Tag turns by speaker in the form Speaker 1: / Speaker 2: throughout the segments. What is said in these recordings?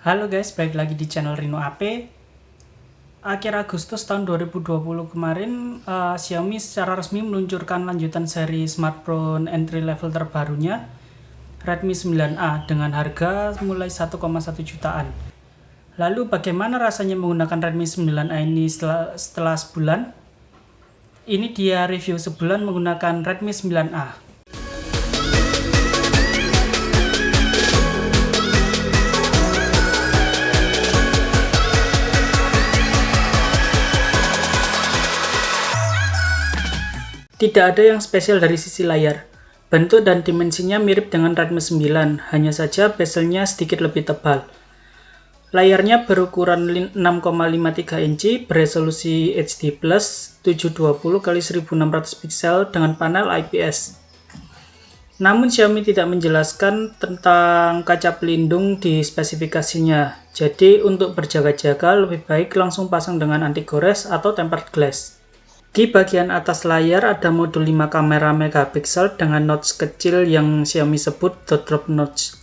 Speaker 1: Halo guys, balik lagi di channel Rino AP. Akhir Agustus tahun 2020 kemarin, Xiaomi secara resmi meluncurkan lanjutan seri smartphone entry level terbarunya, Redmi 9A dengan harga mulai 1,1 jutaan. Lalu bagaimana rasanya menggunakan Redmi 9A ini setelah sebulan? Ini dia review sebulan menggunakan Redmi 9A. Tidak ada yang spesial dari sisi layar. Bentuk dan dimensinya mirip dengan Redmi 9, hanya saja bezelnya sedikit lebih tebal. Layarnya berukuran 6,53 inci, beresolusi HD+, 720x1600 pixel dengan panel IPS. Namun Xiaomi tidak menjelaskan tentang kaca pelindung di spesifikasinya, jadi untuk berjaga-jaga lebih baik langsung pasang dengan anti gores atau tempered glass. Di bagian atas layar ada modul 5 kamera megapiksel dengan notch kecil yang Xiaomi sebut dot drop notch.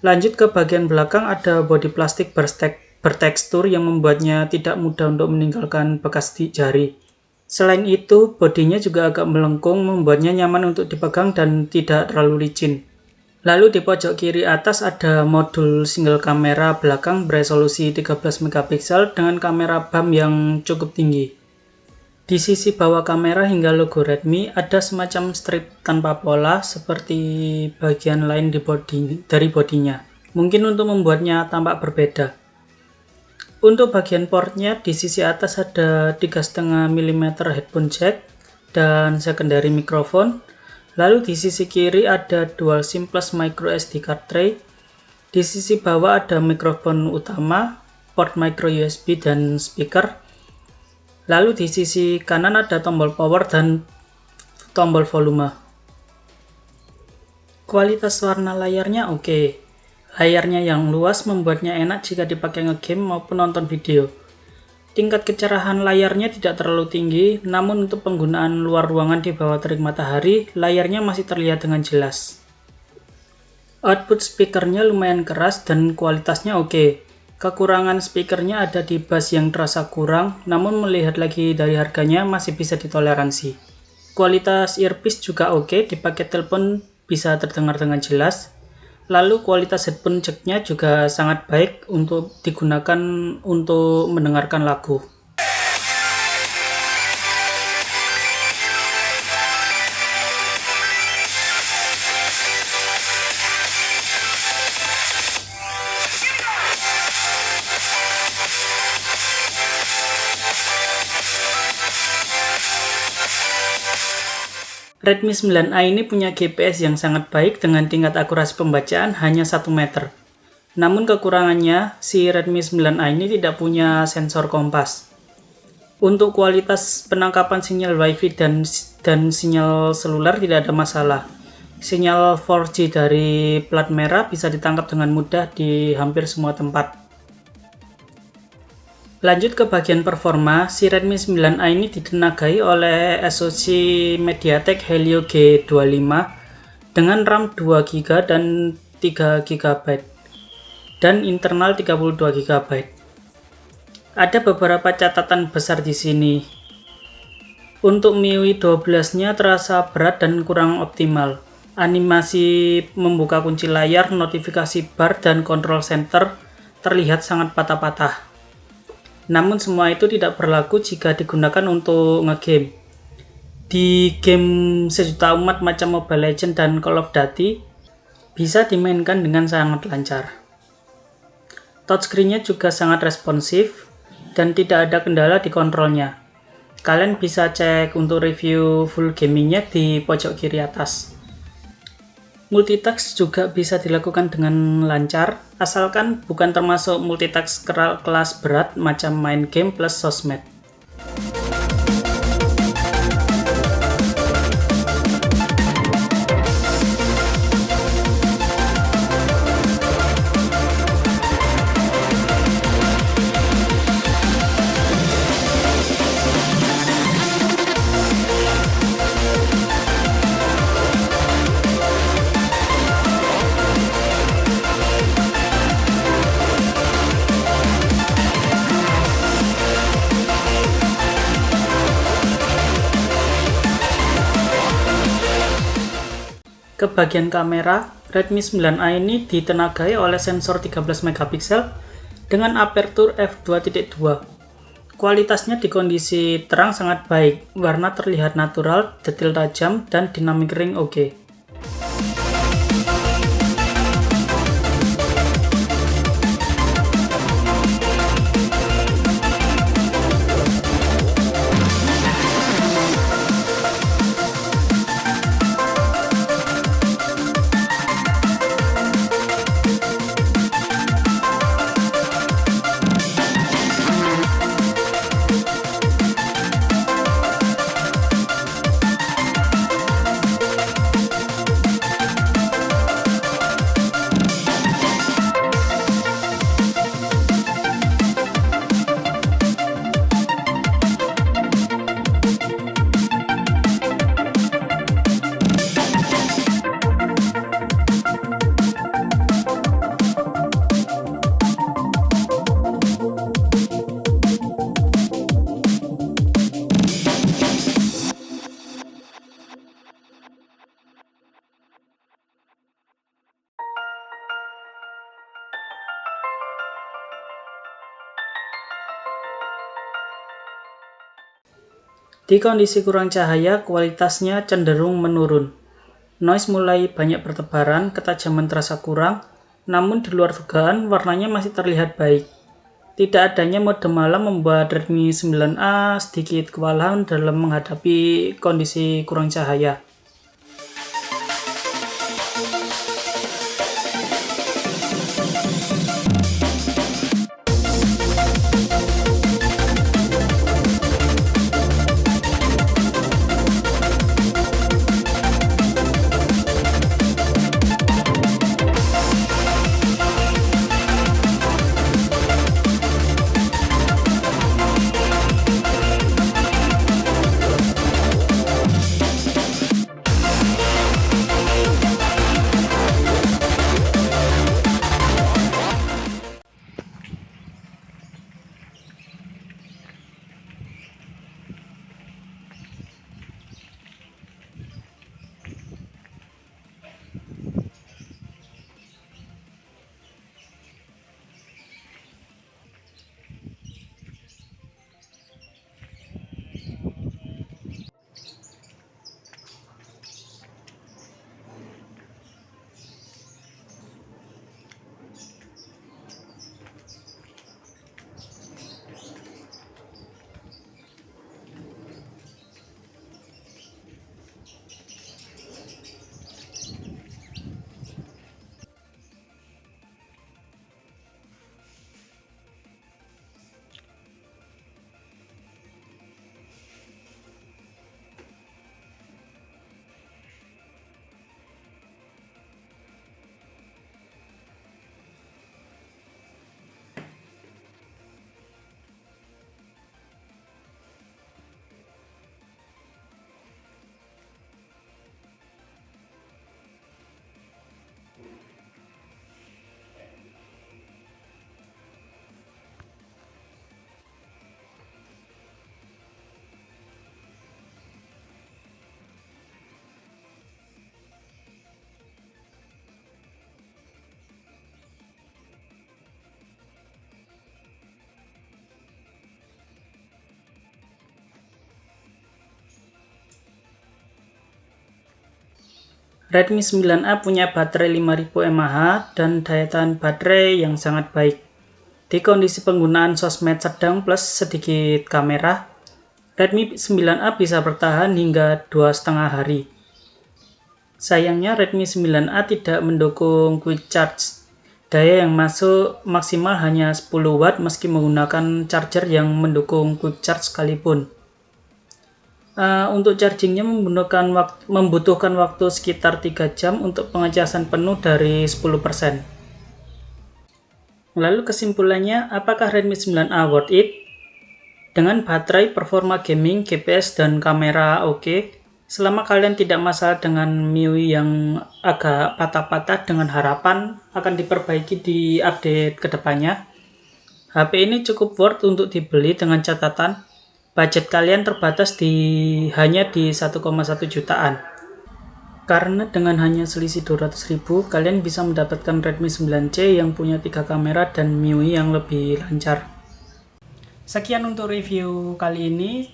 Speaker 1: Lanjut ke bagian belakang ada bodi plastik bertekstur yang membuatnya tidak mudah untuk meninggalkan bekas di jari. Selain itu, bodinya juga agak melengkung membuatnya nyaman untuk dipegang dan tidak terlalu licin. Lalu di pojok kiri atas ada modul single kamera belakang beresolusi 13 megapiksel dengan kamera BAM yang cukup tinggi. Di sisi bawah kamera hingga logo Redmi ada semacam strip tanpa pola seperti bagian lain dari bodinya. Mungkin untuk membuatnya tampak berbeda. Untuk bagian portnya di sisi atas ada 3,5 mm headphone jack dan secondary mikrofon. Lalu di sisi kiri ada dual SIM plus micro SD card tray. Di sisi bawah ada mikrofon utama, port micro USB dan speaker. Lalu di sisi kanan ada tombol power dan tombol volume. Kualitas warna layarnya oke. Layarnya yang luas membuatnya enak jika dipakai ngegame maupun nonton video. Tingkat kecerahan layarnya tidak terlalu tinggi, namun untuk penggunaan luar ruangan di bawah terik matahari, layarnya masih terlihat dengan jelas. Output speakernya lumayan keras dan kualitasnya oke. Kekurangan speakernya ada di bass yang terasa kurang, namun melihat lagi dari harganya masih bisa ditoleransi. Kualitas earpiece juga oke, dipakai telepon bisa terdengar dengan jelas. Lalu kualitas headphone jack-nya juga sangat baik untuk digunakan untuk mendengarkan lagu. Redmi 9A ini punya GPS yang sangat baik dengan tingkat akurasi pembacaan hanya 1 meter. Namun kekurangannya, si Redmi 9A ini tidak punya sensor kompas. Untuk kualitas penangkapan sinyal WiFi dan sinyal seluler tidak ada masalah. Sinyal 4G dari plat merah bisa ditangkap dengan mudah di hampir semua tempat. Lanjut ke bagian performa, si Redmi 9A ini ditenagai oleh SoC MediaTek Helio G25 dengan RAM 2GB dan 3GB dan internal 32GB. Ada beberapa catatan besar di sini. Untuk MIUI 12-nya terasa berat dan kurang optimal. Animasi membuka kunci layar, notifikasi bar, dan control center terlihat sangat patah-patah. Namun semua itu tidak berlaku jika digunakan untuk ngegame. Di game sejuta umat macam Mobile Legends dan Call of Duty bisa dimainkan dengan sangat lancar. Touchscreen-nya juga sangat responsif dan tidak ada kendala di kontrolnya. Kalian bisa cek untuk review full gamingnya di pojok kiri atas. Multitask juga bisa dilakukan dengan lancar, asalkan bukan termasuk multitask kelas berat macam main game plus sosmed. ke bagian kamera, Redmi 9A ini ditenagai oleh sensor 13 megapiksel dengan aperture f2.2. Kualitasnya di kondisi terang sangat baik, warna terlihat natural, detail tajam, dan dynamic ring oke. Di kondisi kurang cahaya, kualitasnya cenderung menurun. Noise mulai banyak bertebaran, ketajaman terasa kurang, namun di luar dugaan warnanya masih terlihat baik. Tidak adanya mode malam membuat Redmi 9A sedikit kewalahan dalam menghadapi kondisi kurang cahaya. Redmi 9A punya baterai 5000 mAh dan daya tahan baterai yang sangat baik. Di kondisi penggunaan sosmed sedang plus sedikit kamera, Redmi 9A bisa bertahan hingga 2,5 hari. Sayangnya Redmi 9A tidak mendukung Quick Charge. Daya yang masuk maksimal hanya 10 Watt meski menggunakan charger yang mendukung Quick Charge sekalipun. Untuk chargingnya membutuhkan waktu sekitar 3 jam untuk pengecasan penuh dari 10%. Lalu kesimpulannya, apakah Redmi 9A worth it? Dengan baterai, performa gaming, GPS, dan kamera oke. Selama kalian tidak masalah dengan MIUI yang agak patah-patah, dengan harapan akan diperbaiki di update kedepannya. HP ini cukup worth untuk dibeli dengan catatan budget kalian terbatas hanya di 1,1 jutaan. Karena dengan hanya selisih 200.000, kalian bisa mendapatkan Redmi 9C yang punya 3 kamera dan MIUI yang lebih lancar. Sekian untuk review kali ini.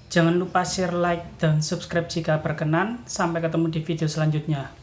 Speaker 1: Jangan lupa share, like, dan subscribe jika berkenan. Sampai ketemu di video selanjutnya.